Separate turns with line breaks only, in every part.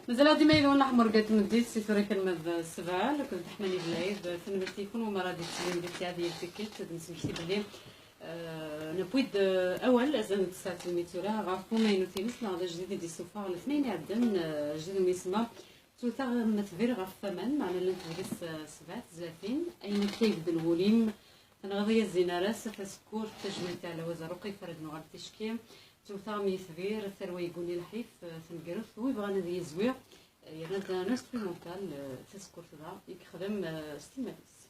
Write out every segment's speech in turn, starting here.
مازال ديما يدون احمر قالت مديت سي توري كلمه السبعه كنت حماني بالعيد فين تيكون وما راه ديال هذه التيكيت نسمحتي بلي نبويد اول ازن تسعه الميتورا غافو ما ينوتينس لا جديد دي سوفا الاثنين عدن جديد ميسما توتا مثبر غاف ثمن معنا لنتفرس سبعه زافين اين كيف دلوليم تنغضي الزينارس فسكور تجميل تاع الوزاره فرد نغال تشكيم توتا ميثبير ثروي يقولي الحيف تنقرث ويبغى ندي زوير يرد ناس في مونتال تسكور تدا يخدم ستيماليس.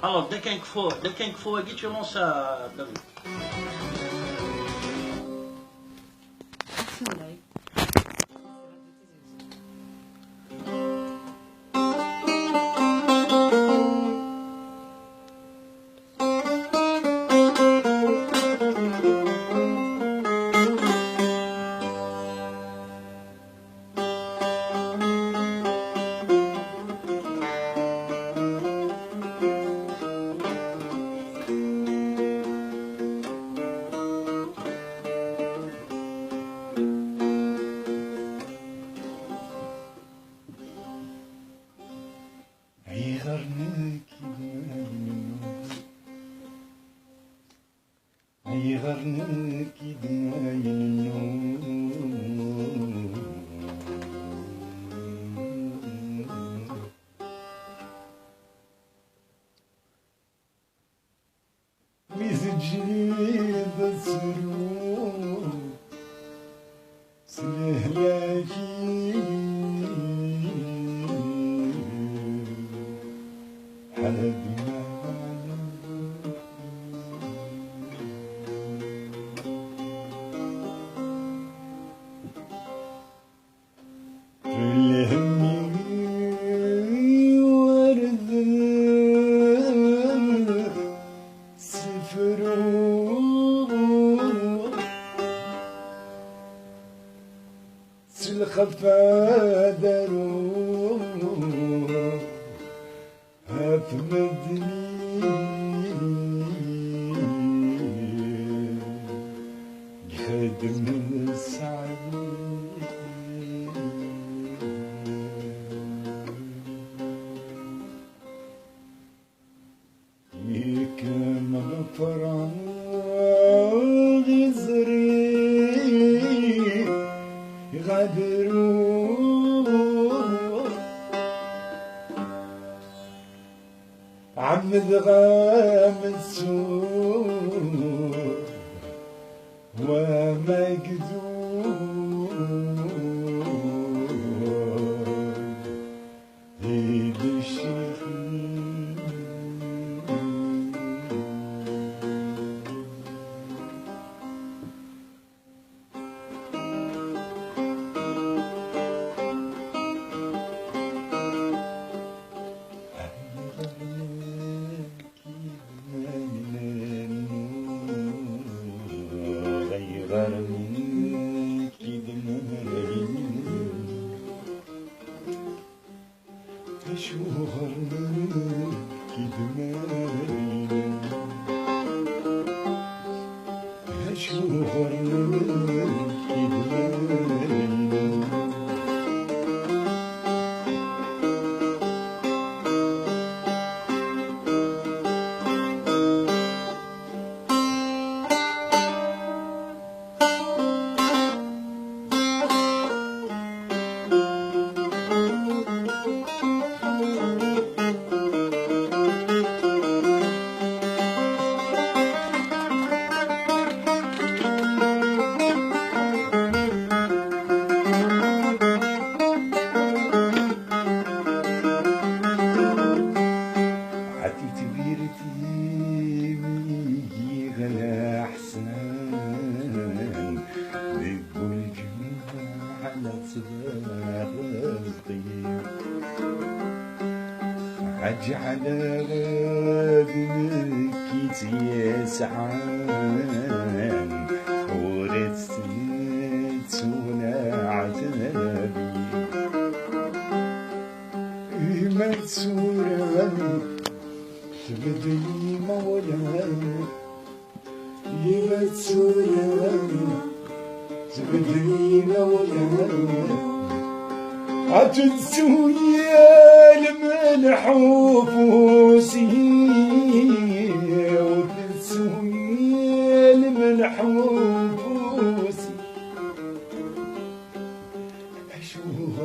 Alors, dès qu'il faut, tu lances ça, David.
تبدي مولاي عتنسويا الملح وفوسي وتنسويا الملح وفوسي أشوفك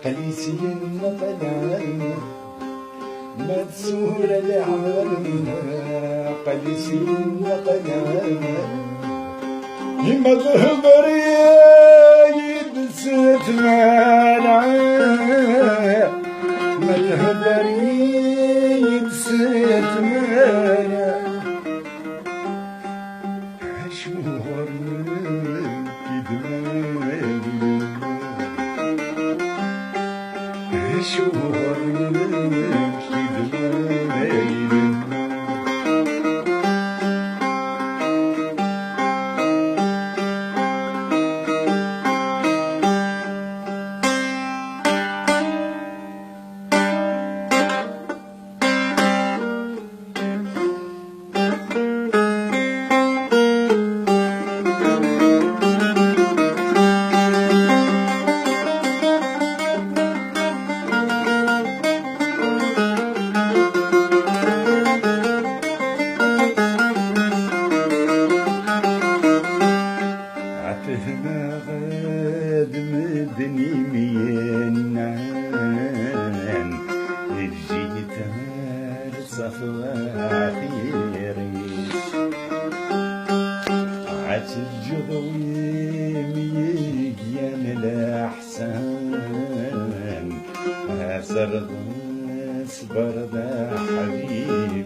قليسي النقلان مدسور العالم قليسي النقلان يما تهضر يبسط مالا ما تهضر يبسط مالا عشور شوهر نمشي بليل اصبر ذا حبيبي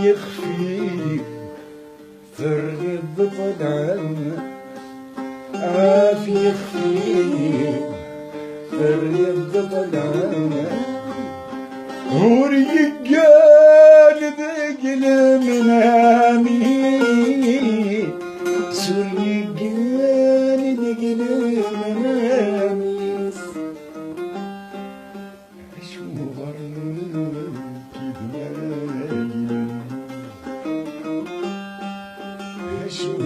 يخفي فرد طلعنا يخفي فرد طلعنا ورجال ذقل منامي سور يجال ذقل منامي شو